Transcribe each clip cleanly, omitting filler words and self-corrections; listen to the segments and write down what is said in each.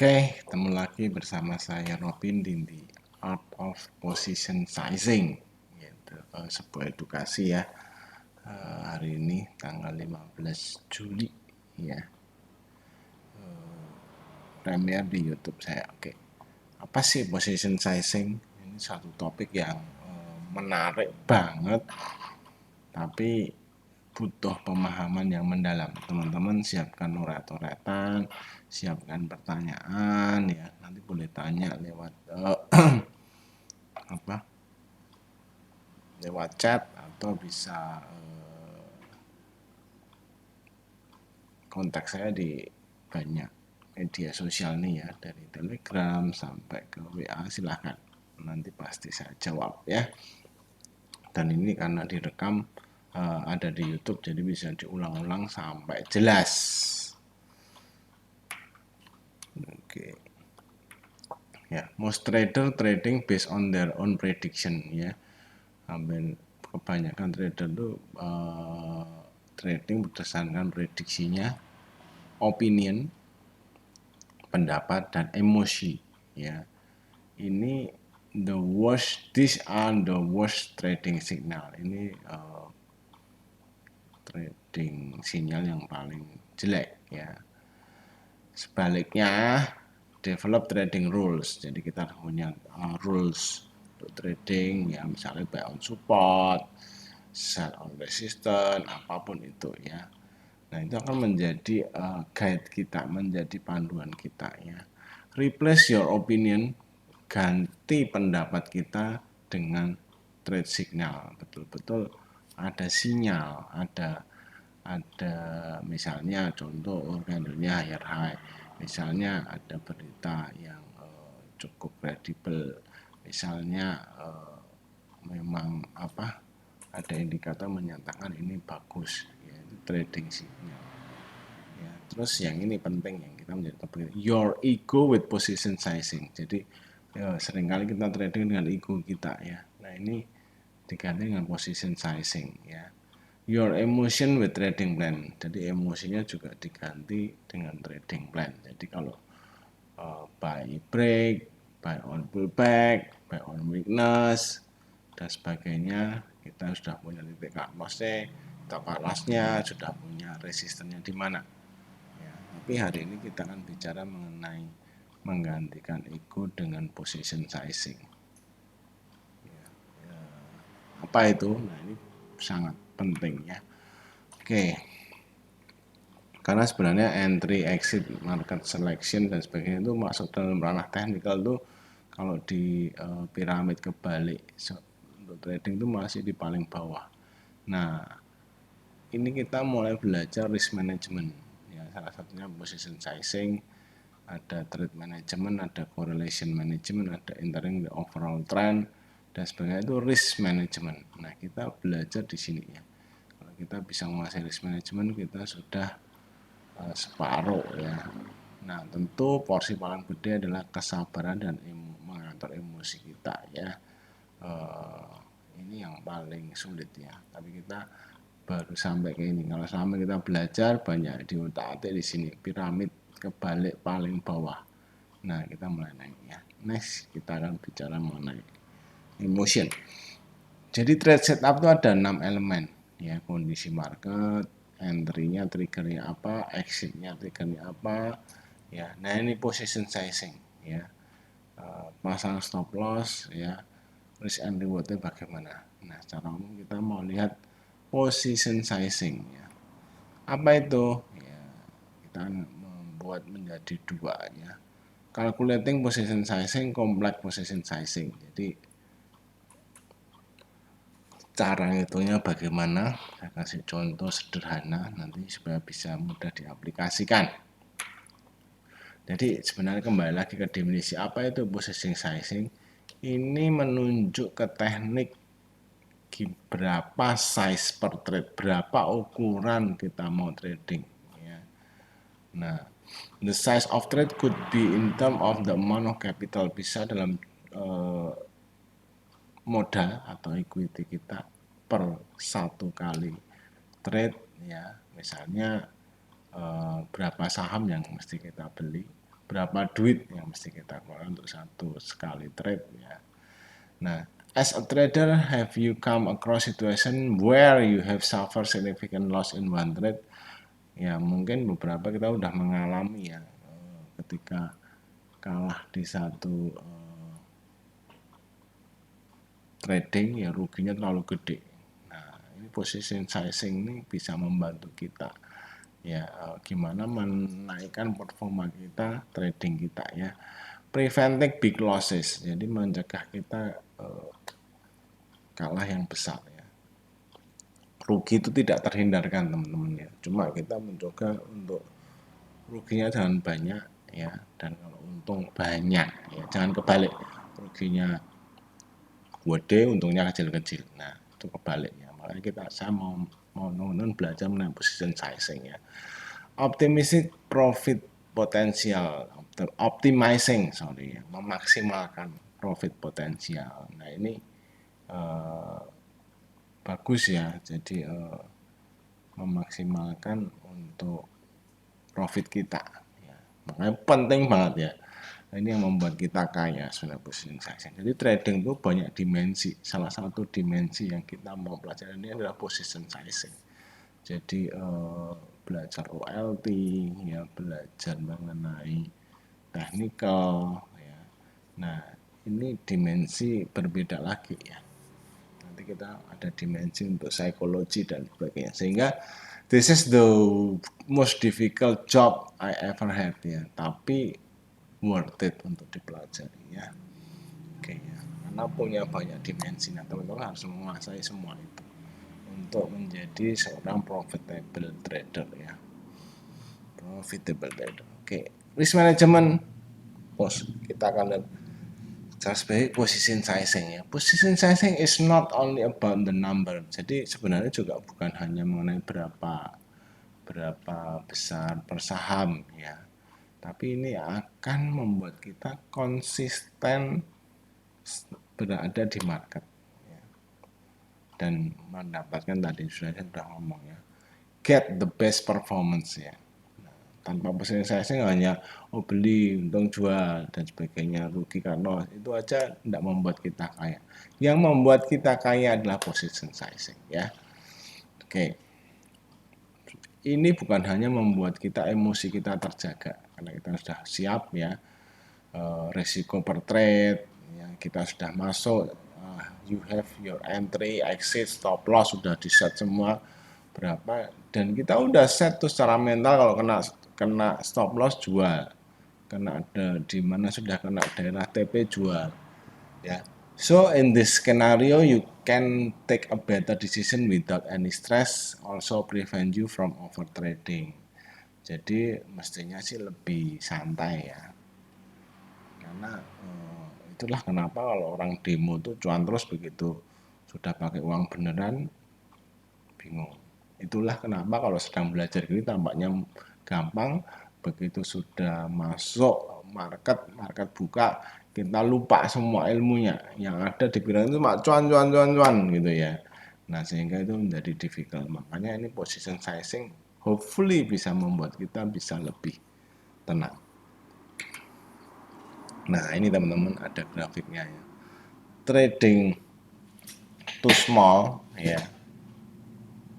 Oke, ketemu lagi bersama saya Robin di The Art of Position Sizing, yaitu sebuah edukasi ya. Hari ini tanggal 15 Juli ya, premier di YouTube saya. Oke, apa sih position sizing? Ini satu topik yang menarik banget, tapi butuh pemahaman yang mendalam. Teman-teman siapkan urat-uratan, siapkan pertanyaan ya. Nanti boleh tanya lewat lewat chat atau bisa kontak saya di banyak media sosial nih ya, dari Telegram sampai ke WA, silahkan, nanti pasti saya jawab ya. Dan ini karena direkam ada di YouTube, jadi bisa diulang-ulang sampai jelas. Oke. Ya, most trader trading based on their own prediction ya. Kebanyakan trader itu trading berdasarkan prediksinya, opinion, pendapat, dan emosi ya. Ini these are the worst trading signal. Ini trading sinyal yang paling jelek ya. Sebaliknya, develop trading rules. Jadi kita punya rules untuk trading ya, misalnya buy on support, sell on resistance, apapun itu ya. Nah, itu akan menjadi guide kita, menjadi panduan kita ya. Replace your opinion, ganti pendapat kita dengan trade signal. Betul-betul ada sinyal, ada misalnya contoh candlenya higher high, misalnya ada berita yang cukup kredibel, misalnya memang ada indikator menyatakan ini bagus, yaitu trading signal ya. Terus yang ini penting, yang kita menjadi topik, your ego with position sizing. Jadi seringkali kita trading dengan ego kita ya. Nah, ini diganti dengan position sizing ya. Your emotion with trading plan. Jadi emosinya juga diganti dengan trading plan. Jadi kalau buy break, buy on pullback, buy on weakness, dan sebagainya, kita sudah punya titik cut loss-nya, sudah punya resistennya di mana. Ya, tapi hari ini kita akan bicara mengenai menggantikan ego dengan position sizing. Apa itu? Nah, ini sangat penting ya. Oke. Karena sebenarnya entry, exit, market selection dan sebagainya itu masuk dalam ranah teknikal tuh, kalau di piramid kebalik untuk trading itu masih di paling bawah. Nah, ini kita mulai belajar risk management ya, salah satunya position sizing, ada trade management, ada correlation management, ada entering the overall trend dan sebagainya, itu risk management. Nah, kita belajar di sini ya. Kalau kita bisa menguasai risk management, kita sudah separuh ya. Nah, tentu porsi paling gede adalah kesabaran dan mengatur emosi kita ya. Ini yang paling sulit ya. Tapi kita baru sampai ke ini. Kalau selama kita belajar banyak di otak-atik di sini, piramid kebalik paling bawah. Nah, kita mulai naik ya. Next, kita akan bicara mengenai emotion. Jadi trade setup itu ada 6 elemen ya, kondisi market, entry-nya, trigger-nya apa, exit-nya, trigger-nya apa ya. Nah, ini position sizing ya, pasang stop loss ya, risk and reward-nya bagaimana. Nah, secara umum kita mau lihat position sizing ya. Apa itu ya, kita membuat menjadi dua ya, calculating position sizing, complex position sizing. Jadi cara hitungnya bagaimana, saya kasih contoh sederhana nanti supaya bisa mudah diaplikasikan. Jadi sebenarnya kembali lagi ke definisi apa itu position sizing. Ini menunjuk ke teknik berapa size per trade, berapa ukuran kita mau trading ya. Nah, the size of trade could be in term of the amount of capital, bisa dalam modal atau equity kita per satu kali trade ya. Misalnya berapa saham yang mesti kita beli, berapa duit yang mesti kita keluarkan untuk satu sekali trade ya. Nah, as a trader, have you come across situation where you have suffered significant loss in one trade? Ya, mungkin beberapa kita udah mengalami ya, ketika kalah di satu trading ya ruginya terlalu gede. Nah, ini position sizing ini bisa membantu kita ya, gimana menaikkan performa kita, trading kita ya. Preventing big losses, jadi mencegah kita kalah yang besar ya. Rugi itu tidak terhindarkan teman-teman ya, cuma kita mencoba untuk ruginya jangan banyak ya, dan kalau untung banyak ya, jangan kebalik, ruginya gede untungnya kecil-kecil. Nah itu kebaliknya, makanya saya mau teman-teman belajar mengenai position sizing ya. Optimistic profit potensial, optimizing ya, memaksimalkan profit potensial. Nah ini bagus ya, jadi memaksimalkan untuk profit kita ya. Makanya penting banget ya. Nah, ini yang membuat kita kaya sebenarnya position sizing. Jadi trading itu banyak dimensi. Salah satu dimensi yang kita mau pelajari ini adalah position sizing. Jadi belajar OLT ya, belajar mengenai technical ya. Nah ini dimensi berbeda lagi ya. Nanti kita ada dimensi untuk psikologi dan sebagainya, sehingga this is the most difficult job I ever had ya, tapi worth it untuk dipelajari ya. Oke ya, karena punya banyak dimensi. Nah teman-teman harus menguasai semua itu untuk menjadi seorang profitable trader ya. Profitable trader. Oke, risk management, bos, kita akan lihat sebagai position sizing ya. Position sizing is not only about the number. Jadi sebenarnya juga bukan hanya mengenai berapa besar per saham ya. Tapi ini akan membuat kita konsisten berada di market ya. Dan mendapatkan, tadi sudah ngomong ya, get the best performance ya. Tanpa position sizing hanya beli untung jual dan sebagainya, rugi karena itu aja tidak membuat kita kaya. Yang membuat kita kaya adalah position sizing ya. Oke, ini bukan hanya membuat kita emosi kita terjaga karena kita sudah siap ya, resiko per trade ya, kita sudah masuk, you have your entry, exit, stop loss sudah di set semua berapa, dan kita udah set tuh secara mental, kalau kena stop loss jual, kena ada di mana sudah kena daerah TP jual ya. So in this scenario you can take a better decision without any stress, also prevent you from over trading. Jadi mestinya sih lebih santai ya, karena itulah kenapa kalau orang demo tuh cuan terus, begitu sudah pakai uang beneran bingung. Itulah kenapa kalau sedang belajar gini tampaknya gampang, begitu sudah masuk market buka, kita lupa semua ilmunya, yang ada di pikiran itu cuma cuan gitu ya. Nah sehingga itu menjadi difficult. Makanya ini position sizing hopefully bisa membuat kita bisa lebih tenang. Nah ini teman-teman ada grafiknya ya. Trading too small ya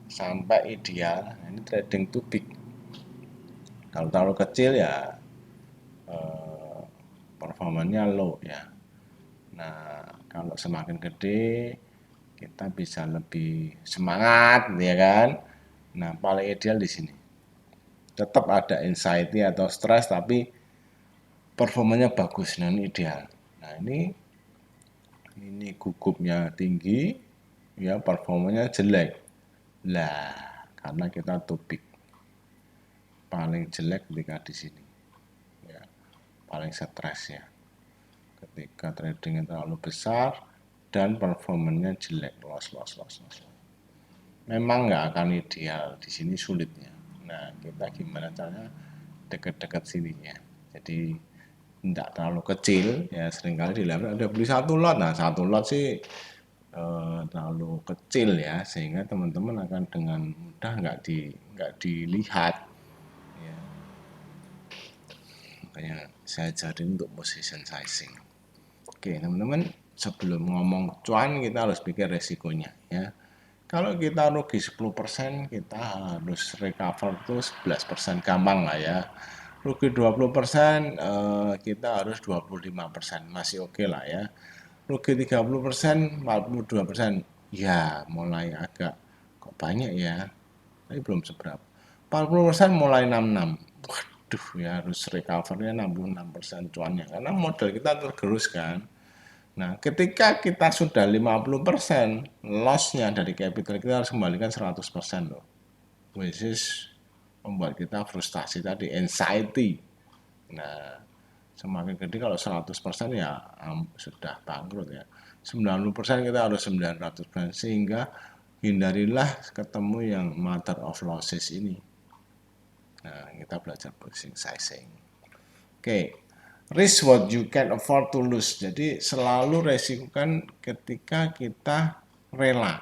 sampai ideal, ini trading too big. Kalau terlalu kecil ya performanya low ya. Nah kalau semakin gede kita bisa lebih semangat ya kan. Nah paling ideal di sini. Tetap ada anxiety atau stres tapi performanya bagus, nah ini ideal. Nah ini gugupnya tinggi ya, performanya jelek lah karena kita too big. Paling jelek ketika di sini ya, paling stres ya ketika tradingnya terlalu besar dan performanya jelek, loss. Memang nggak akan ideal, di sini sulitnya. Nah kita gimana caranya dekat-dekat sininya, jadi tidak terlalu kecil ya. Seringkali di level ada beli satu lot, nah satu lot sih terlalu kecil ya, sehingga teman-teman akan dengan mudah nggak dilihat ya. makanya saya ajarin untuk position sizing. Oke teman-teman, sebelum ngomong cuan kita harus pikir resikonya ya. Kalau kita rugi 10%, kita harus recover tuh 11%, gampang lah ya. Rugi 20%, kita harus 25%, masih oke lah ya. Rugi 30%, 42%, ya mulai agak kok banyak ya, tapi belum seberapa. 40% mulai 66. Waduh ya, harus recovernya 66% cuannya, karena modal kita tergerus kan. Nah, ketika kita sudah 50%, loss-nya dari capital kita harus kembalikan 100% loh. Which is membuat kita frustasi tadi, anxiety. Nah, semakin gede kalau 100% ya sudah bangkrut ya. 90% kita harus 900%, sehingga hindarilah ketemu yang mother of losses ini. Nah, kita belajar position sizing. Oke. Risk what you can afford to lose. Jadi selalu resikokan ketika kita rela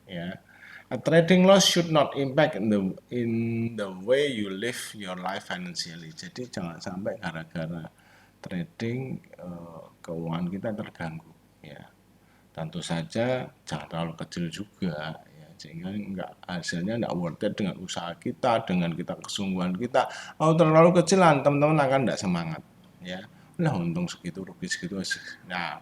ya. A trading loss should not impact in the way you live your life financially. Jadi jangan sampai gara-gara trading keuangan kita terganggu ya. Tentu saja jangan terlalu kecil juga ya, sehingga hasilnya nggak worth it dengan usaha kita, dengan kita kesungguhan kita. Kalau terlalu kecilan teman-teman akan nggak semangat ya. Lah untung segitu, rugi segitu. Nah,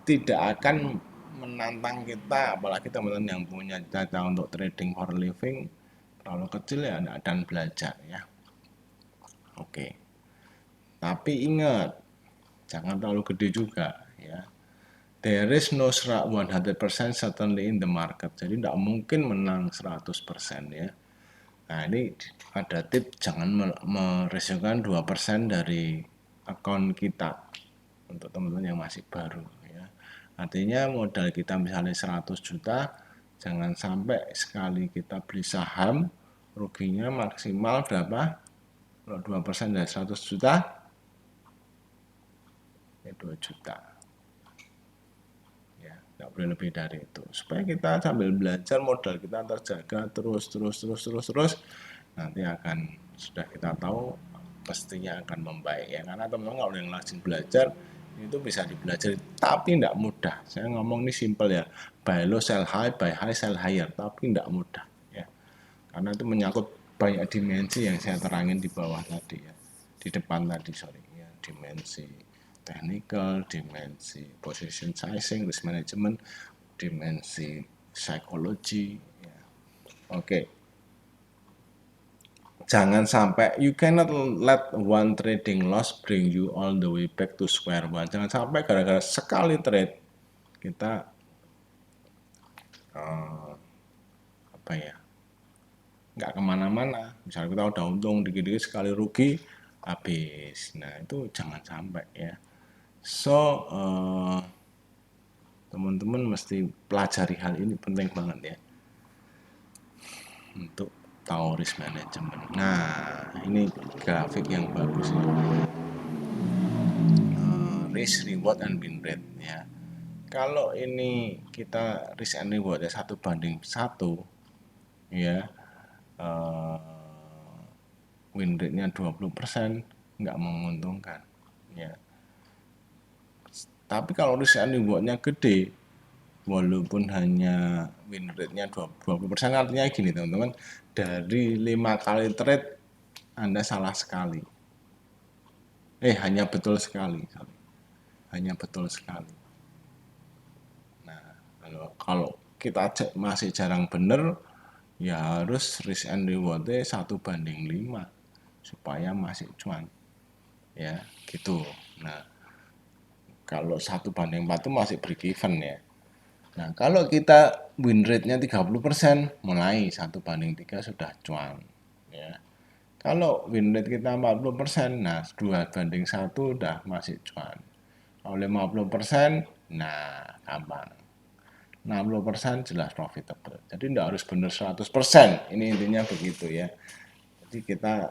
tidak akan menantang kita, apalagi teman-teman yang punya cita-cita untuk trading for living terlalu kecil ya, dan belajar ya. Oke. Tapi ingat, jangan terlalu gede juga ya. There is no 100% certainly in the market. Jadi tidak mungkin menang 100% ya. Nah, ini ada tips, jangan meresikokan 2% dari akun kita untuk teman-teman yang masih baru ya. Artinya modal kita misalnya 100 juta, jangan sampai sekali kita beli saham ruginya maksimal berapa? Kalau 2% dari 100 juta ya 2 juta. Nggak boleh lebih dari itu, supaya kita sambil belajar modal kita terjaga terus, nanti akan sudah kita tahu pastinya akan membaik ya. Karena teman-teman kalau yang rajin belajar itu bisa dipelajari, tapi tidak mudah. Saya ngomong ini simple ya, buy low sell high, buy high sell higher, tapi tidak mudah ya, karena itu menyangkut banyak dimensi yang saya terangin di bawah tadi ya, di depan tadi sorry ya, dimensi technical, dimensi position sizing, risk management, dimensi psikologi ya. Oke. Jangan sampai, you cannot let one trading loss bring you all the way back to square one. Jangan sampai gara-gara sekali trade kita apa ya, nggak kemana-mana. Misalnya kita udah untung dikit-dikit, sekali rugi habis. Nah itu jangan sampai ya. So teman-teman mesti pelajari hal ini, penting banget ya untuk tahu risk management. Nah ini grafik yang bagus ya. Risk reward and win rate ya. Kalau ini kita risk and reward ya 1:1 ya, win rate-nya 20% nggak menguntungkan ya. Tapi kalau risk and reward-nya gede, walaupun hanya win rate-nya 20%, artinya gini teman-teman, dari 5 kali trade Anda salah sekali. Hanya betul sekali. Hanya betul sekali. Nah, kalau kita masih jarang bener, ya harus risk and reward-nya 1:5 supaya masih cuan. Ya, gitu. Nah, kalau 1:4 itu masih break even ya. Nah, kalau kita win rate-nya 30%, mulai 1:3 sudah cuan. Ya. Kalau win rate kita 40%, nah 2:1 udah masih cuan. Kalau 50%, nah gampang. 60% jelas profitable. Jadi tidak harus benar 100%. Ini intinya begitu ya. Jadi kita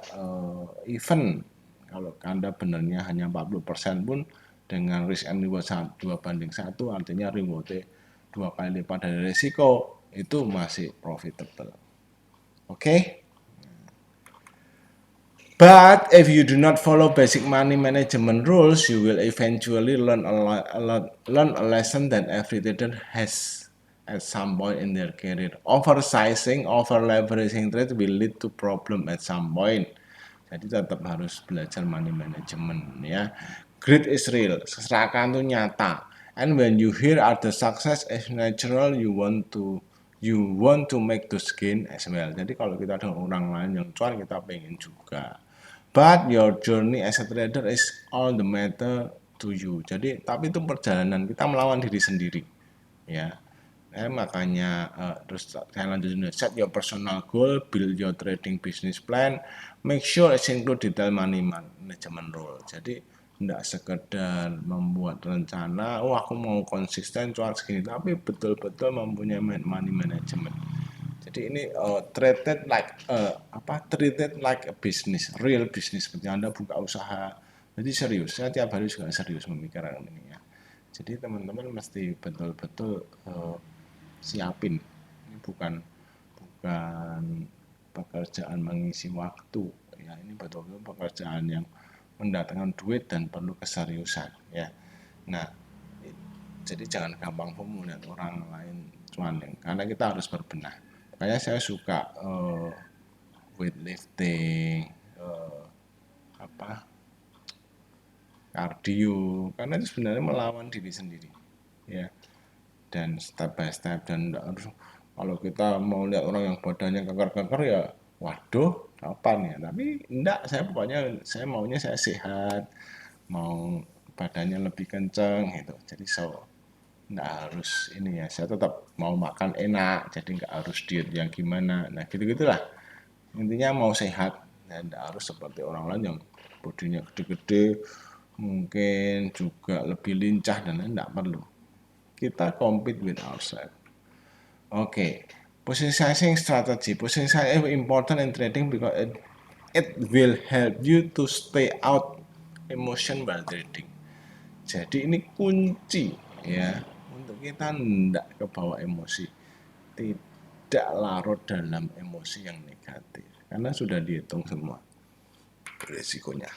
even kalau Anda benarnya hanya 40% pun dengan risk and reward 2:1, artinya rewardnya 2 kali lipat dari risiko, itu masih profitable. Oke? But if you do not follow basic money management rules, you will eventually learn a lesson that every trader has at some point in their career. Oversizing, over leveraging trade will lead to problem at some point. Jadi tetap harus belajar money management ya. Greed is real, keserakahan itu nyata. And when you hear other success is natural, you want to make those gain as well. Jadi kalau kita ada orang lain yang cuan, kita pengen juga. But your journey as a trader is all the matter to you. Jadi tapi itu perjalanan kita melawan diri sendiri ya. Makanya terus saya lanjutin, set your personal goal, build your trading business plan, make sure it's include detail money management rule. Jadi tidak sekedar membuat rencana, oh aku mau konsisten cuan segini, tapi betul-betul mempunyai money management. Jadi ini treated like a business, real business, seperti Anda buka usaha. Jadi serius, saya tiap hari juga serius memikirkan ini ya. Jadi teman-teman mesti betul-betul siapin. Ini bukan pekerjaan mengisi waktu ya, ini betul-betul pekerjaan yang mendatangkan duit dan perlu keseriusan ya. Nah, jadi jangan gampang melihat orang lain cuan, karena kita harus berbenah. Makanya saya suka weightlifting, cardio, karena itu sebenarnya melawan diri sendiri ya. Dan step by step, dan harus, kalau kita mau lihat orang yang badannya keker-keker ya waduh kapan ya, tapi enggak, saya maunya saya sehat, mau badannya lebih kenceng gitu. Jadi enggak harus ini ya, saya tetap mau makan enak, jadi enggak harus diet yang gimana, nah gitu-gitulah. Intinya mau sehat dan enggak harus seperti orang lain yang bodinya gede-gede, mungkin juga lebih lincah, dan enggak perlu. Kita compete with ourselves. Okay, positioning strategy. Positioning is important in trading because it will help you to stay out emotion while trading. Jadi ini kunci ya untuk kita tidak kebawa emosi, tidak larut dalam emosi yang negatif, karena sudah dihitung semua risikonya.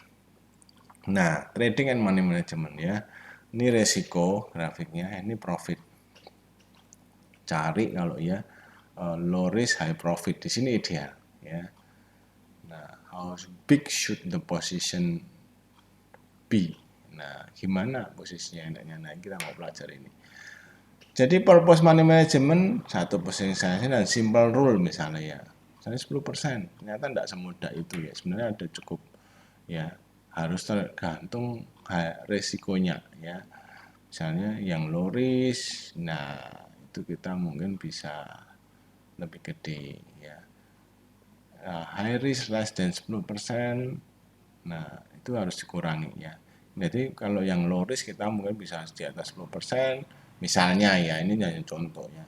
Nah, trading and money management ya. Ini resiko grafiknya, ini profit. Cari kalau ya low risk high profit, di sini ideal ya. Nah, how big should the position be? Nah, gimana posisinya enaknya? Nah, kita mau pelajari ini. Jadi purpose money management, satu position dan simple rule misalnya ya. Misalnya 10%, ternyata tidak semudah itu ya. Sebenarnya ada cukup ya, harus tergantung resikonya ya. Misalnya yang low risk, nah itu kita mungkin bisa lebih gede ya. High risk less than 10%, nah itu harus dikurangi ya. Jadi kalau yang low risk kita mungkin bisa di atas 10%, misalnya ya, ini hanya contoh ya.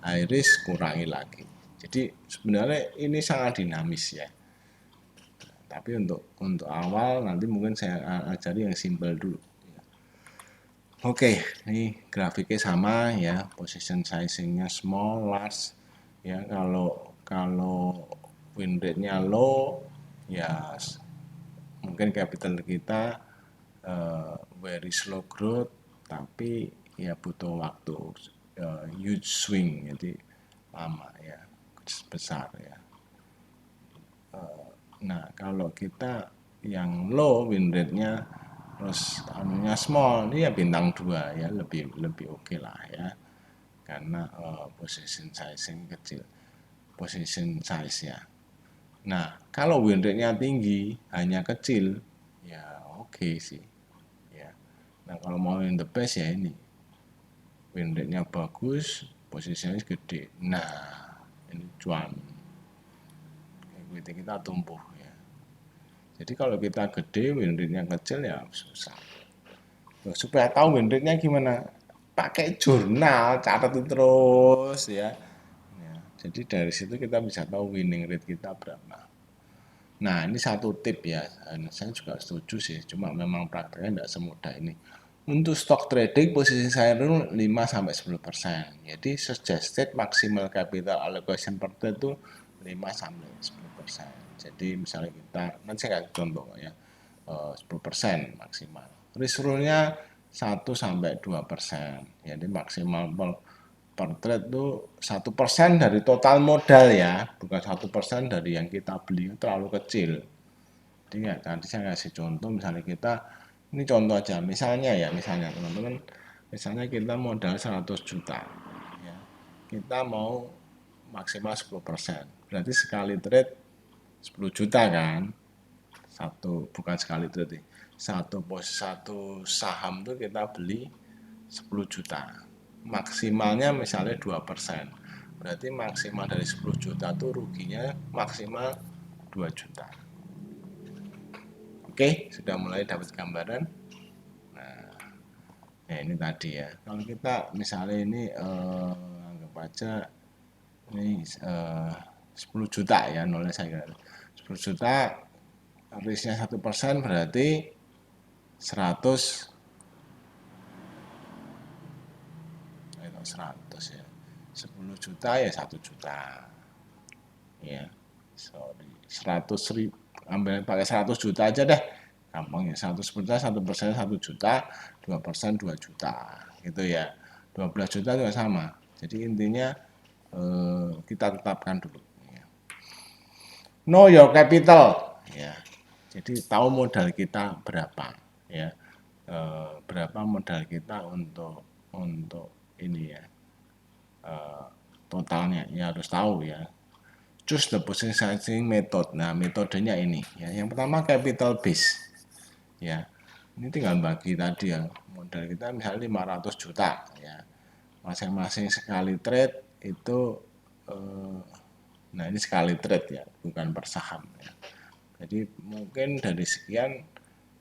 High risk kurangi lagi. Jadi sebenarnya ini sangat dinamis ya. Tapi untuk awal nanti mungkin saya ajari yang simple dulu. Oke, ini grafiknya sama ya, position sizingnya small, large ya. Kalau win rate-nya low ya, mungkin capital kita very slow growth, tapi ya butuh waktu, huge swing, jadi lama ya, besar ya. Nah, kalau kita yang low win rate-nya terus anunya small, ini ya bintang 2 ya, lebih oke lah ya, karena position sizing kecil, position size ya. Nah, kalau win rate-nya tinggi hanya kecil ya oke sih ya. Nah, kalau mau yang the best ya ini, win rate-nya bagus, posisinya gede, nah ini cuan, equity kita tumbuh ya. Jadi kalau kita gede, win rate-nya kecil ya susah. Loh, supaya tahu win rate-nya gimana, pakai jurnal, catat terus ya. Jadi dari situ kita bisa tahu winning rate kita berapa. Nah, ini satu tip ya, saya juga setuju sih, cuma memang prakteknya tidak semudah ini. Untuk stock trading, posisi saya dulu 5-10%. Jadi suggested maximal capital allocation per trade itu 5-10%. Jadi misalnya kita, nanti saya kasih contoh ya, 10% maksimal. Risk rule-nya 1 sampai 2%. Jadi maksimal per trade itu 1% dari total modal ya, bukan 1% dari yang kita beli, terlalu kecil. Jadi ya tadi saya kasih contoh, misalnya kita, ini contoh aja, misalnya teman-teman, misalnya kita modal 100 juta, ya, kita mau maksimal 10%, berarti sekali trade 10 juta kan, bukan sekali trade, satu saham tuh kita beli 10 juta, maksimalnya misalnya 2%, berarti maksimal dari 10 juta tuh ruginya maksimal 2 juta. Oke, sudah mulai dapat gambaran. Nah, ya ini tadi ya. Kalau kita misalnya ini anggap aja ini 10 juta ya, nolnya saya kira 10 juta, risknya 1% berarti 100 ya, 10 juta ya 1 juta ya, sorry, 100 ribu, ambil pakai 100 juta aja deh, gampang ya, 100 juta, 1% 1 juta, 2% 2 juta gitu ya, 12 juta juga sama. Jadi intinya kita tetapkan dulu ya. Know your capital ya, jadi tahu modal kita berapa ya, berapa modal kita untuk ini ya, totalnya ya harus tahu ya. Choose the positioning method. Nah, metodenya ini ya. Yang pertama capital base. Ya. Ini tinggal bagi tadi ya. Modal kita misalnya 500 juta ya. Masing-masing sekali trade itu nah ini sekali trade ya, bukan per saham ya. Jadi mungkin dari sekian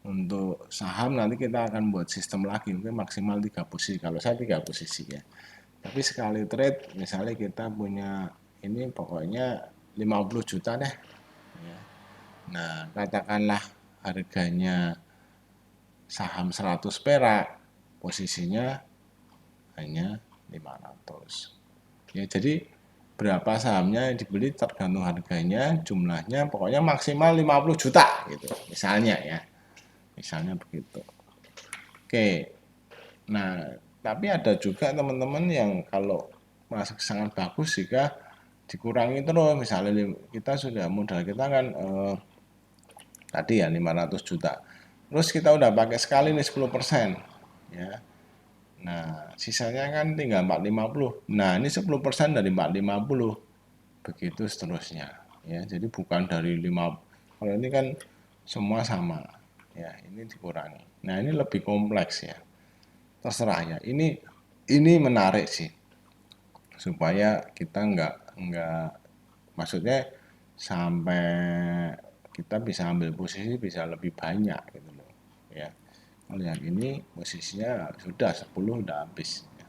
untuk saham nanti kita akan buat sistem lagi, mungkin maksimal 3 posisi. Kalau saya 3 posisi ya. Tapi sekali trade misalnya kita punya ini pokoknya 50 juta deh. Nah, katakanlah harganya saham 100 perak, posisinya hanya 500. Ya, jadi berapa sahamnya yang dibeli tergantung harganya, jumlahnya pokoknya maksimal 50 juta gitu. Misalnya ya. Misalnya begitu. Oke. Nah, tapi ada juga teman-teman yang kalau masuk sangat bagus jika dikurangi terus, misalnya kita sudah modal kita kan tadi ya 500 juta, terus kita udah pakai sekali nih 10% ya, nah sisanya kan tinggal 450, nah ini 10% dari 450, begitu seterusnya ya. Jadi bukan dari 5, kalau ini kan semua sama ya, ini dikurangi. Nah ini lebih kompleks ya, terserah ya. Ini menarik sih, supaya kita nggak maksudnya sampai kita bisa ambil posisi bisa lebih banyak gitu loh ya. Kalau yang ini posisinya sudah 10 udah habis ya.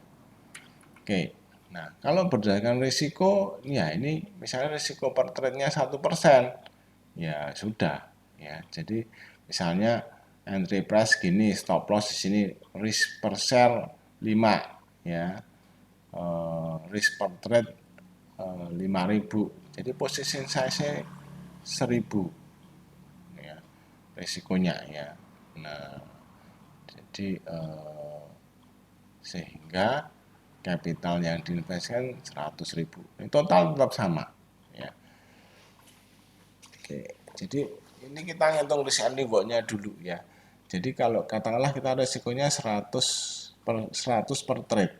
Oke, nah kalau berdasarkan risiko ya, ini misalnya risiko per trade-nya 1%, ya sudah ya. Jadi misalnya entry price gini, stop loss di sini, risk per share 5 ya, risk per trade 5.000, jadi posisi size 1.000 ya risikonya ya. Nah jadi sehingga kapital yang diinvestkan 100.000, ini total tetap sama ya. Oke, jadi ini kita ngitung risk and reward-nya dulu ya. Jadi kalau katakanlah kita risikonya 100 per trade,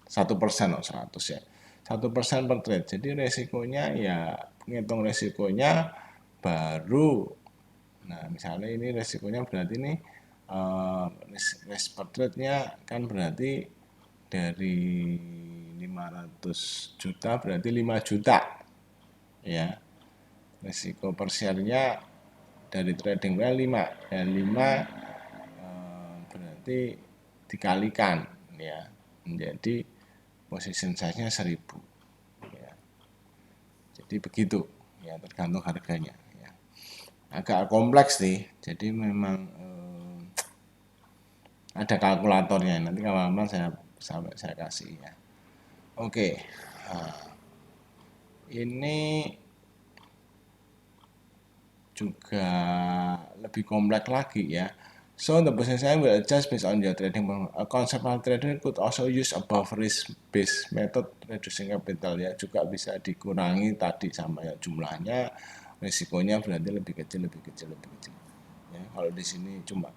1% 100 ya, 1% per trade. Jadi resikonya ya, ngitung resikonya baru. Nah misalnya ini resikonya berarti ini risk per trade-nya kan berarti dari 500 juta berarti 5 juta ya. Risiko per share-nya dari trading 5 dan 5 berarti dikalikan ya, menjadi position size-nya 1.000 ya. Jadi begitu ya, tergantung harganya ya. Agak kompleks nih, jadi memang ada kalkulatornya, nanti kawan-kawan saya kasih ya. Oke, nah, ini juga lebih kompleks lagi ya. So the position size will adjust based on your trading. A conservative trader could also use above risk based method reducing capital ya, juga bisa dikurangi tadi sama ya jumlahnya, risikonya berarti lebih kecil. Ya, kalau di sini cuma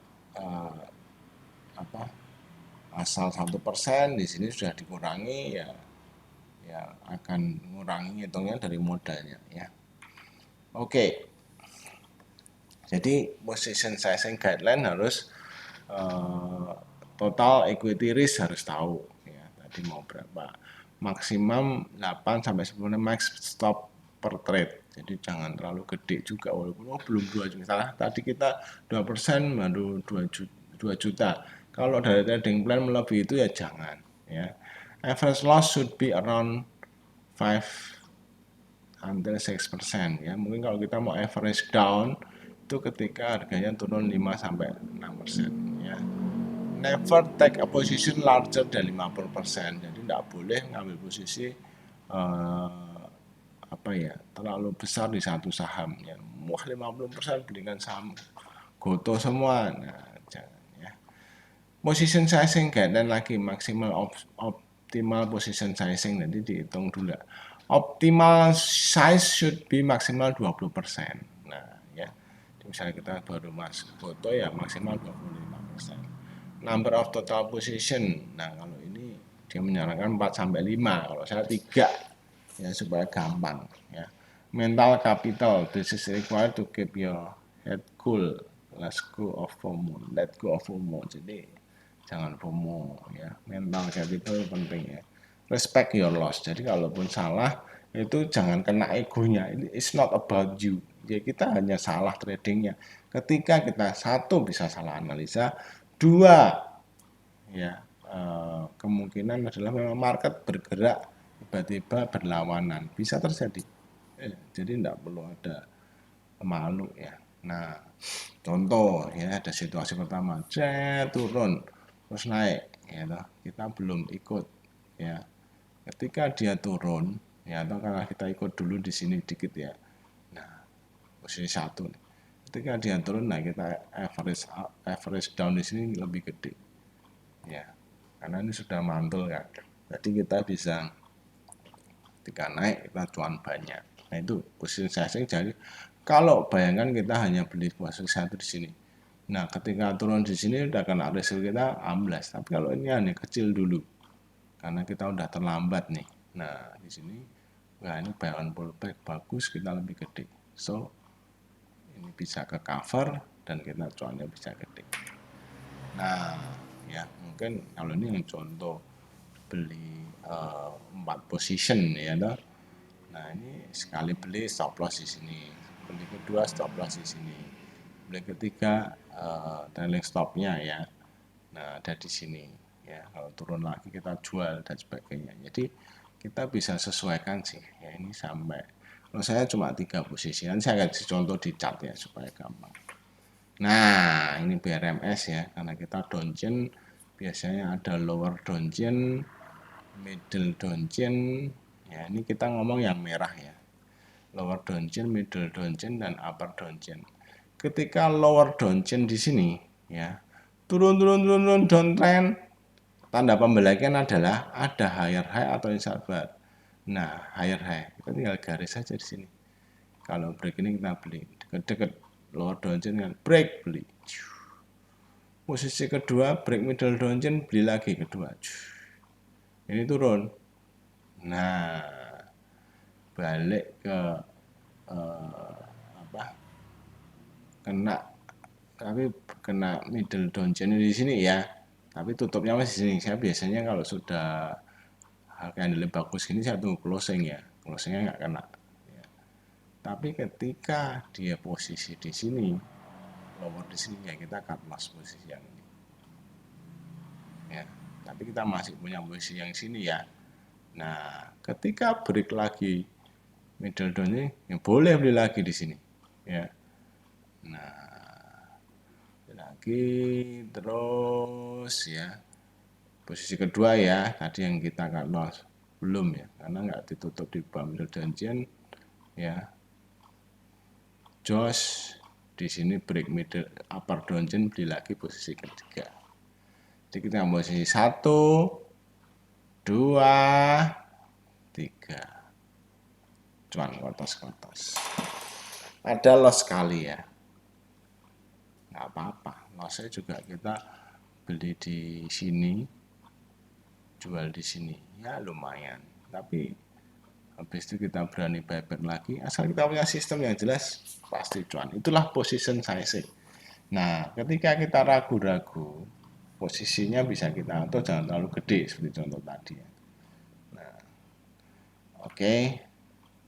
asal 1%, di sini sudah dikurangi ya akan mengurangi hitungnya dari modalnya ya. Oke. Jadi position sizing guideline harus total equity risk harus tahu ya, tadi mau berapa, maksimum 8 sampai 10 max stop per trade, jadi jangan terlalu gede juga walaupun belum 2 juta, tadi kita 2% baru 2 juta, kalau dari trading plan melebihi itu ya jangan ya. Average loss should be around 5 until 6% ya. Mungkin kalau kita mau average down itu ketika harganya turun 5 sampai 6% ya. Never take a position larger than 50%. Jadi tidak boleh ngambil posisi terlalu besar di satu saham ya. Wah 50% belikan saham Goto semua. Nah, jangan ya. Position sizing dan lagi maksimal optimal position sizing, nanti dihitung dulu. Optimal size should be maksimal 20%. Nah, ya. Misalnya kita baru masuk foto ya maksimal 25%. Number of total position. Nah, kalau ini dia menyarankan 4 sampai 5, kalau saya 3 ya supaya gampang ya. Mental capital, this is required to keep your head cool. Let go of FOMO. Jadi jangan FOMO ya. Mental capital penting ya. Respect your loss. Jadi kalaupun salah itu jangan kena egonya. It's not about you. Ya kita hanya salah tradingnya. Ketika kita satu bisa salah analisa, dua ya kemungkinan adalah memang market bergerak tiba-tiba berlawanan, bisa terjadi. Jadi tidak perlu ada malu ya. Nah, contoh ya ada situasi pertama, turun terus naik ya toh, kita belum ikut ya. Ketika dia turun ya atau karena kita ikut dulu di sini dikit ya. Nah, posisi 1 nih. Ketika dia turun, nah kita average down di sini lebih gede ya, karena ini sudah mantul kan. Jadi kita bisa ketika naik kita cuan banyak. Nah itu posisi sizing. Jadi kalau bayangkan kita hanya beli posisi 1 di sini, nah ketika turun di sini udah kena resiko kita amblas. Tapi kalau ini hanya kecil dulu karena kita udah terlambat nih. Nah di sini wah ini bayangan pullback bagus, kita lebih gede. So ini bisa ke cover dan kita cuannya bisa gede. Nah ya mungkin kalau ini yang contoh beli 4 position ya toh. Nah ini sekali beli stop loss di sini, beli kedua stop loss di sini, beli ketiga trailing stopnya ya. Nah ada di sini ya, kalau turun lagi kita jual dan sebagainya. Jadi kita bisa sesuaikan sih ya, ini sampai kalau saya cuma 3 posisi, nanti saya kasih contoh di chart ya supaya gampang. Nah ini BRMS ya, karena kita downtrend biasanya ada lower downtrend, middle downtrend ya, ini kita ngomong yang merah ya, lower downtrend, middle downtrend, dan upper downtrend. Ketika lower downtrend di sini ya turun downtrend, tanda pembalikan adalah ada higher high atau sahabat. Nah higher high kita tinggal garis saja di sini. Kalau break ini kita beli deket-deket lower downtrend kan, break beli. Posisi kedua break middle downtrend, beli lagi kedua. Ini turun. Nah balik ke kena, tapi kena middle downtrend di sini ya, tapi tutupnya masih sini. Saya biasanya kalau sudah candle bagus gini saya tunggu closing ya, closingnya nggak kena ya. Tapi ketika dia posisi di sini lower di sini ya kita cut loss posisi yang ini ya, tapi kita masih punya posisi yang sini ya. Nah ketika break lagi middle down ini ya boleh beli lagi di sini ya. Nah lagi terus ya, posisi kedua ya tadi yang kita cut loss belum ya, karena nggak ditutup di bawah middle downtrend ya. jos di sini break middle upper downtrend, beli lagi posisi ketiga. Jadi kita posisi 1 2 3 cuan kotos-kotos. Ada loss sekali ya, nggak apa-apa, lossnya juga kita beli di sini, jual di sini, ya lumayan. Tapi habis itu kita berani buyback lagi, asal kita punya sistem yang jelas pasti cuan. Itulah position sizing. Nah, ketika kita ragu-ragu, posisinya bisa kita atur jangan terlalu gede seperti contoh tadi ya. Nah, oke.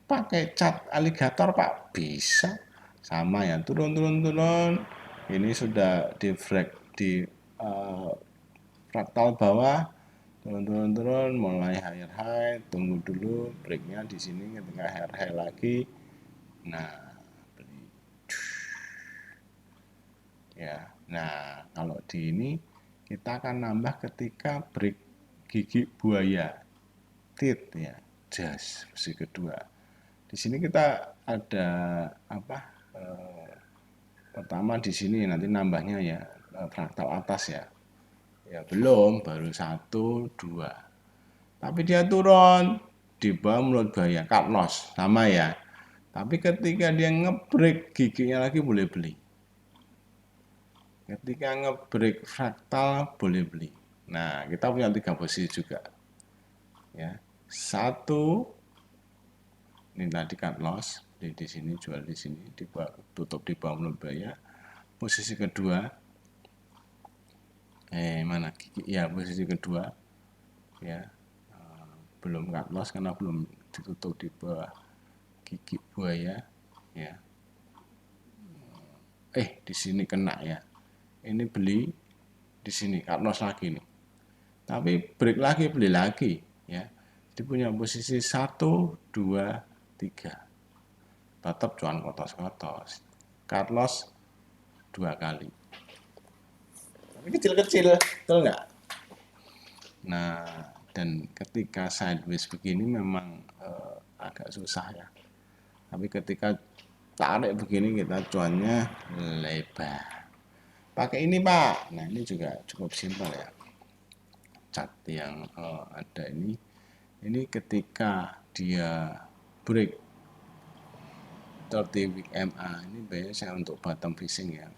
Pakai cat aligator Pak, bisa. Sama ya, turun. Ini sudah di fraktal bawah, turun, mulai higher high, tunggu dulu breaknya di sini ketika higher high lagi. Nah, beli. Ya, nah kalau di ini kita akan nambah ketika break gigi buaya, tit ya, jas posisi kedua. Di sini kita ada apa? Pertama di sini nanti nambahnya ya fraktal atas ya. Ya belum, baru 1 2. Tapi dia turun di bawah mulut buaya, cut loss sama ya. Tapi ketika dia ngebreak giginya lagi boleh beli. Ketika ngebreak fraktal boleh beli. Nah, kita punya 3 posisi juga. Ya. 1 ini tadi cut loss di sini, jual di sini, tutup di bawah mulut buaya. Posisi kedua mana gigi ya, posisi kedua ya, belum cut loss karena belum ditutup di bawah gigi buaya ya. Di sini kena ya, ini beli di sini cut loss lagi nih, tapi break lagi beli lagi ya. Jadi punya posisi 1 2 3, tetap cuan kotos-kotos, cut loss 2 kali, tapi kecil-kecil, betul nggak? Nah, dan ketika sideways begini memang agak susah ya. Tapi ketika tarik begini kita cuannya lebar. Pakai ini Pak. Nah ini juga cukup simpel ya. Cat yang ada ini ketika dia break 30 week MA ini biasanya untuk bottom fishing ya.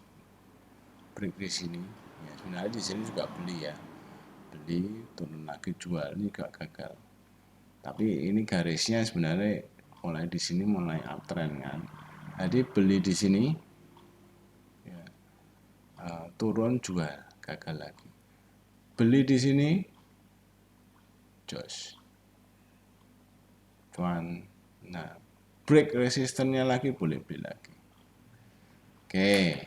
Break di sini. Ya, sebenarnya di sini juga beli ya. Beli turun lagi jual, ini gak gagal. Tapi ini garisnya sebenarnya mulai di sini mulai uptrend kan. Jadi beli di sini ya, turun jual gagal lagi. Beli di sini jos cuan. Nah, break resistennya lagi boleh beli lagi. Oke.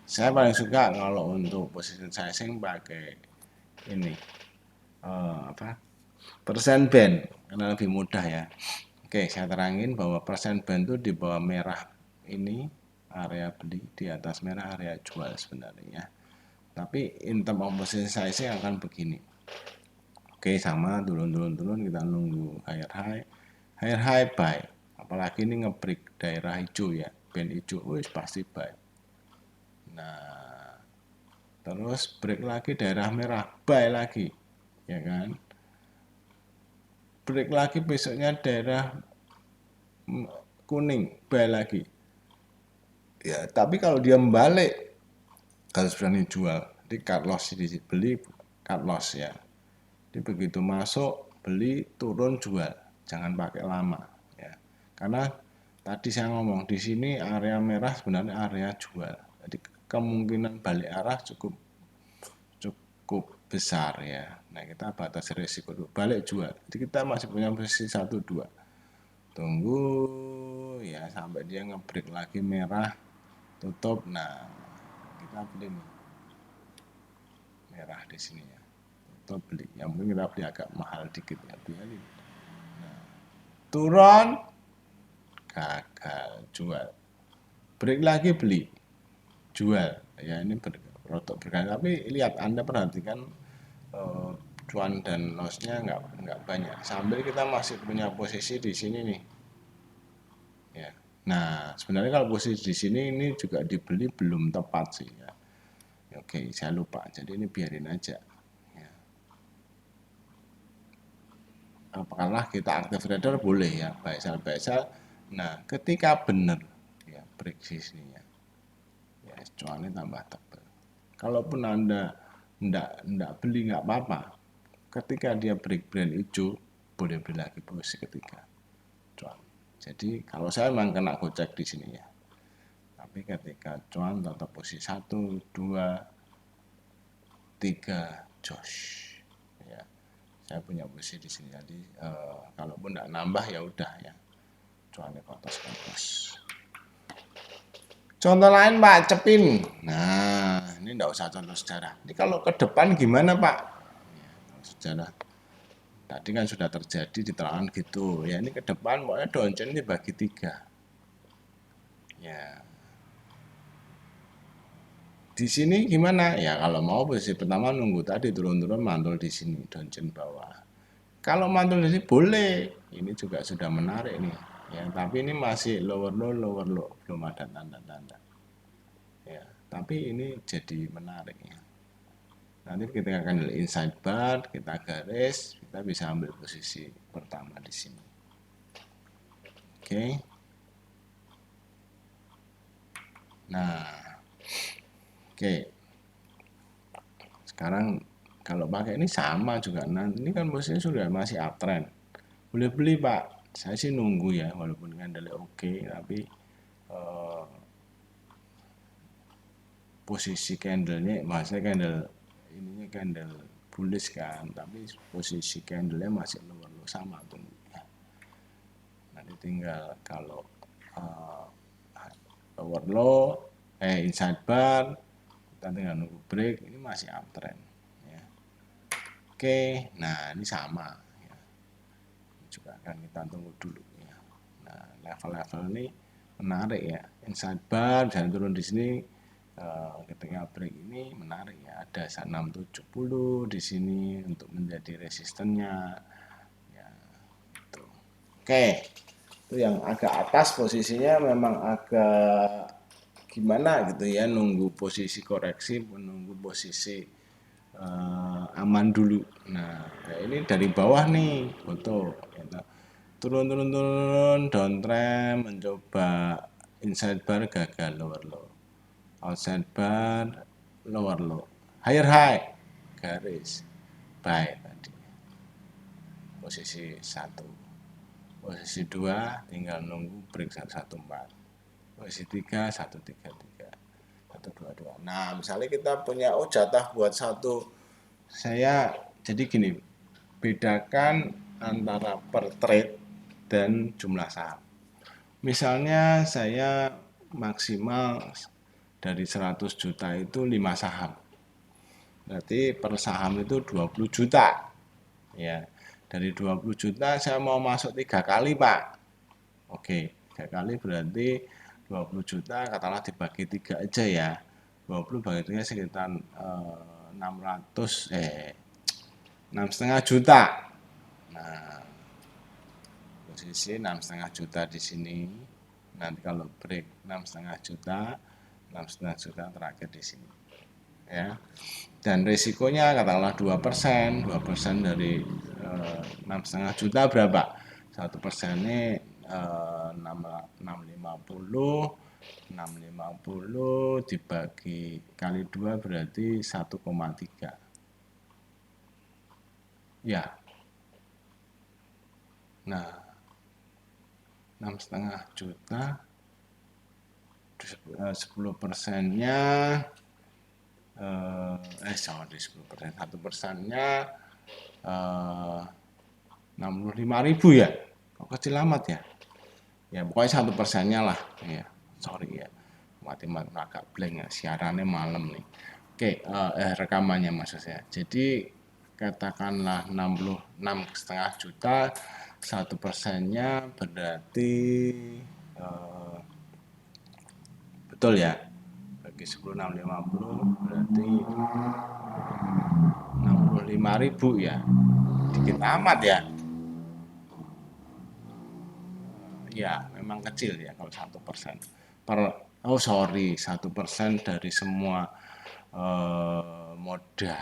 Saya paling suka kalau untuk position sizing pakai ini persen band karena lebih mudah ya. Oke, saya terangin bahwa persen band itu di bawah merah ini area beli, di atas merah area jual sebenarnya. Tapi in term of position sizing akan begini. Oke, sama turun kita nunggu higher high buy. Apalagi ini ngebreak daerah hijau ya, band hijau, wis pasti buy. Nah, terus break lagi daerah merah, buy lagi, ya kan? Break lagi besoknya daerah kuning, buy lagi. Ya, tapi kalau dia membalik harus berani jual. Jadi cut loss beli cut loss ya. Jadi begitu masuk beli turun jual, jangan pakai lama ya. Karena tadi saya ngomong di sini area merah sebenarnya area jual. Jadi kemungkinan balik arah cukup besar ya. Nah kita batasi risiko dulu, balik jual. Jadi kita masih punya posisi 1 2. Tunggu ya sampai dia ngebreak lagi merah, tutup. Nah kita beli nih merah di sini ya, tutup beli. Yang mungkin kita beli agak mahal dikit ya, beli. Nah, turun gagal jual, break lagi beli jual ya. Ini rotok berkali, tapi lihat Anda perhatikan cuan dan lossnya nggak banyak, sambil kita masih punya posisi di sini nih ya. Nah, sebenarnya kalau posisi di sini ini juga dibeli belum tepat sih ya. Oke, saya lupa. Jadi ini biarin aja. Ya. Apakah kita active trader boleh ya, buy sell. Nah, ketika benar ya break sisinya, ya cuannya tambah tebal. Kalaupun Anda ndak beli nggak apa-apa. Ketika dia break brand hijau, boleh beli lagi posisi ketiga. Cuan. Jadi kalau saya memang kena gocek di sini ya. Tapi ketika cuan tetap posisi 1, 2, 3, jos. Ya, saya punya posisi di sini. Jadi kalaupun nggak nambah ya udah ya. Cuannya kotos-kotos. Contoh lain Pak, Cepin. Nah, ini enggak usah contoh sejarah. Ini kalau ke depan gimana Pak? Ya, sejarah. Tadi kan sudah terjadi di terangan gitu. Ya ini ke depan pokoknya downtrend ini bagi 3. Ya. Di sini gimana? Ya kalau mau posisi pertama nunggu tadi turun-turun mantul di sini downtrend bawah. Kalau mantul di sini boleh. Ini juga sudah menarik nih. Ya, tapi ini masih lower low, belum ada tanda-tanda. Ya, tapi ini jadi menarik ya. Nanti ketika candle inside bar, kita garis, kita bisa ambil posisi pertama di sini. Oke. Nah, oke. Sekarang kalau pakai ini sama juga. Nah, ini kan posisinya sudah masih uptrend. Boleh beli, Pak. Saya sih nunggu ya, walaupun candle oke, tapi eh, posisi candlenya, maksudnya candle ininya candle bullish kan, tapi posisi candlenya masih lower sama tuh. Ya. Nanti tinggal kalau uh, lower low, inside bar, kita tinggal nunggu break, ini masih uptrend. Ya. Oke, nah ini sama. Ya. Ini juga akan kita tunggu dulu. Ya. Nah level-level ini menarik ya, inside bar dan turun di sini. Ketika break ini menarik ya, ada 670 di sini untuk menjadi resistennya ya, gitu. Oke, itu yang agak atas posisinya memang agak gimana gitu ya, nunggu posisi koreksi, menunggu posisi aman dulu. Nah ini dari bawah nih foto gitu. Turun downtrend, mencoba inside bar gagal, lower low, outside bar, lower low, higher high, garis, buy tadi, posisi 1, posisi 2 tinggal nunggu break 114, posisi 3 133, 122. Nah misalnya kita punya jatah buat satu, saya jadi gini, bedakan antara per trade dan jumlah saham. Misalnya saya maksimal dari 100 juta itu 5 saham. Berarti per saham itu 20 juta. Ya. Dari 20 juta saya mau masuk 3 kali, Pak. Oke, 3 kali berarti 20 juta katakanlah dibagi 3 aja ya. 20 bagi 3 sekitar 6,5 juta. Nah, posisi 6,5 juta di sini. Nanti kalau break 6,5 juta, 6,5 juta terakhir di sini. Ya. Dan risikonya katakanlah 2%, 2% dari 6,5 juta berapa? 1%-nya 650 dibagi kali 2 berarti 1,3. Ya. Nah, 6,5 juta 10%-nya sorry 10%, 1%-nya 65.000 ya. Kok kecil amat ya? Ya pokoknya 1%-nya lah. Ya, sorry ya. Matematika agak blank ya. Siarannya malam nih. Oke, rekamannya maksud saya. Jadi katakanlah 66,5 juta, 1%-nya berarti betul ya. Bagi 10 650 berarti 65.000 ya. Dikit amat ya. ya memang kecil ya kalau 1% oh sorry 1% dari semua modal.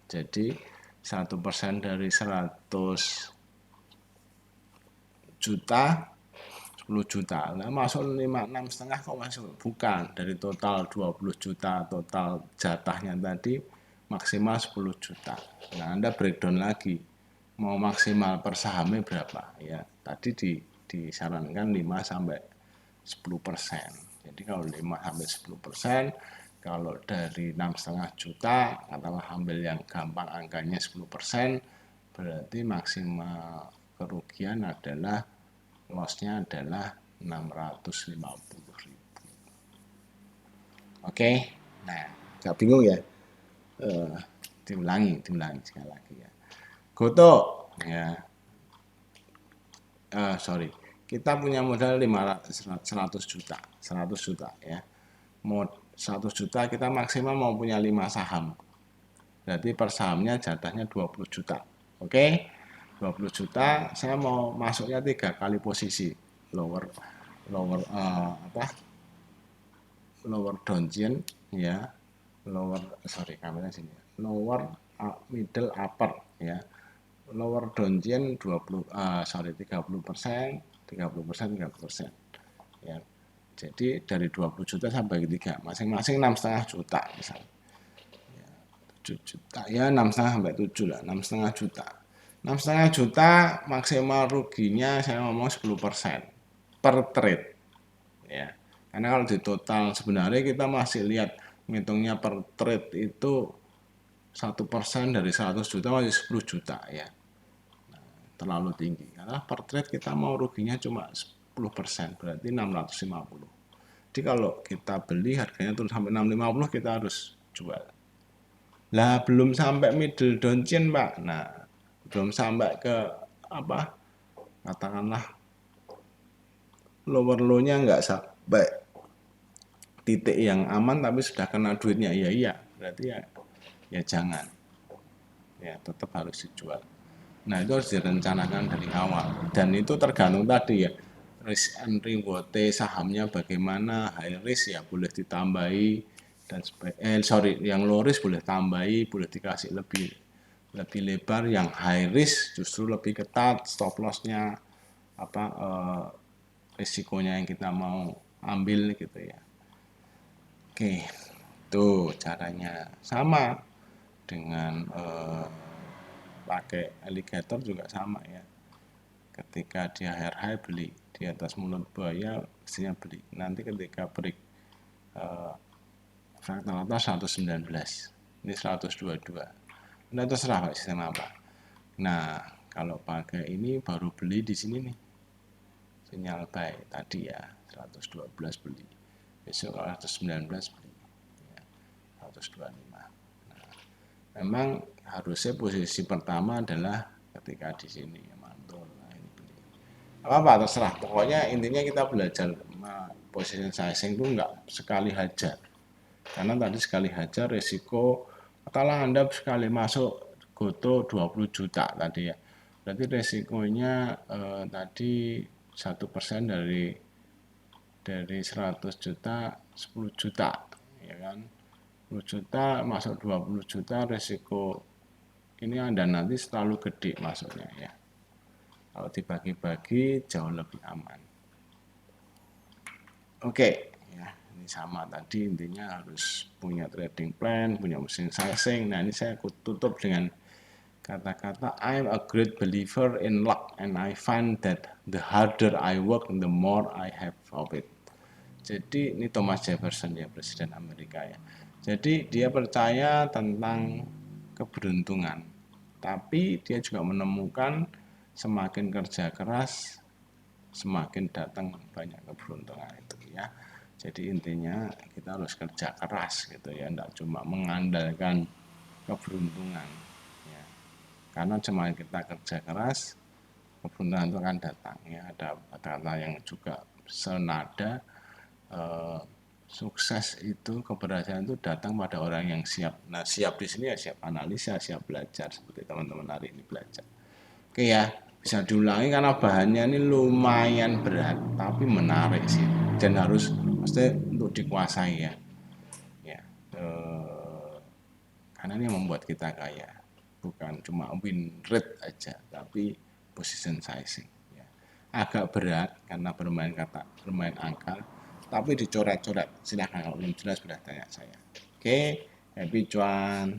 Jadi 1% dari 100 juta 10 juta. Nah, masuk 5, 6,5 kok masuk? Bukan, dari total 20 juta, total jatahnya tadi maksimal 10 juta. Nah, Anda breakdown lagi, mau maksimal per sahamnya berapa? Ya, tadi disarankan 5 sampai 10%. Jadi kalau 5 sampai 10%, kalau dari 6,5 juta, katakanlah ambil yang gampang angkanya 10%, berarti maksimal kerugian adalah loss-nya adalah 650.000. Oke, nah gak bingung ya? Diulangi sekali lagi ya. Goto, ya, sorry, kita punya modal 100 juta, 100 juta ya. 100 juta kita maksimal mau punya 5 saham. Berarti per sahamnya jatahnya 20 juta. Oke, 20 juta saya mau masuknya 3 kali posisi lower lower downstream ya, kamera sini ya. Lower middle upper ya, lower downstream 30%, 30% ya. Jadi dari 20 juta sampai ke 3 masing-masing 6,5 juta misalnya. 7 juta ya, 6,5 sampai 7 lah, 6,5 juta. 6,5 juta maksimal ruginya saya ngomong 10% per trade ya. Karena kalau di total sebenarnya kita masih lihat ngitungnya per trade itu 1% dari 100 juta masih 10 juta ya. Nah, terlalu tinggi karena per trade kita mau ruginya cuma 10%, berarti 650. Jadi kalau kita beli harganya turun sampai 650 kita harus jual. Lah belum sampai middle downchain Pak. Nah, belum sampai ke apa? Katakanlah lower low-nya nggak sampai titik yang aman tapi sudah kena duitnya. Ya iya, berarti ya jangan. Ya tetap harus dijual. Nah, itu harus direncanakan dari awal. Dan itu tergantung tadi ya. Risk and reward sahamnya bagaimana, high risk ya boleh ditambahi dan yang low risk boleh tambahi, boleh dikasih lebih lebar, yang high risk justru lebih ketat stop loss-nya risikonya yang kita mau ambil gitu ya. Oke, itu caranya sama dengan pakai alligator juga sama ya. Ketika dia high beli di atas mulut buaya mestinya beli. Nanti ketika break fractal atas 119, ini 122. Nah terserah Pak sistem apa. Nah kalau pakai ini baru beli di sini nih, sinyal buy tadi ya 112 beli, besok 119 beli ya, 125. Nah, memang harusnya posisi pertama adalah ketika di sini ya, mantul. Nah, ini beli. Apa terserah, pokoknya intinya kita belajar position sizing itu enggak sekali hajar. Karena tadi sekali hajar resiko, katakanlah Anda sekali masuk goto 20 juta tadi ya. Berarti resikonya tadi 1% dari 100 juta 10 juta ya kan. 10 juta masuk 20 juta resiko ini Anda nanti selalu gede masuknya ya. Kalau dibagi-bagi jauh lebih aman. Oke, ya ini sama tadi intinya harus punya trading plan, punya mesin sizing. Nah ini saya tutup dengan kata-kata I'm a great believer in luck and I find that the harder I work the more I have of it. Jadi ini Thomas Jefferson ya, Presiden Amerika ya. Jadi dia percaya tentang keberuntungan, tapi dia juga menemukan semakin kerja keras semakin datang banyak keberuntungan itu ya. Jadi intinya kita harus kerja keras gitu ya, tidak cuma mengandalkan keberuntungan ya. Karena cuma kita kerja keras keberuntungan itu akan datang ya. Ada kata yang juga senada, sukses itu, keberhasilan itu datang pada orang yang siap. Nah siap di sini ya siap analisa, siap belajar seperti teman-teman hari ini belajar. Oke ya, bisa diulangi karena bahannya ini lumayan berat tapi menarik sih dan harus mesti untuk dikuasai ya. Ya, karena ini membuat kita kaya, bukan cuma win rate aja, tapi position sizing. Ya. Agak berat karena bermain kata, bermain angka, tapi dicoret-coret. Silahkan kalau belum jelas sudah tanya saya. Oke, happy cuan.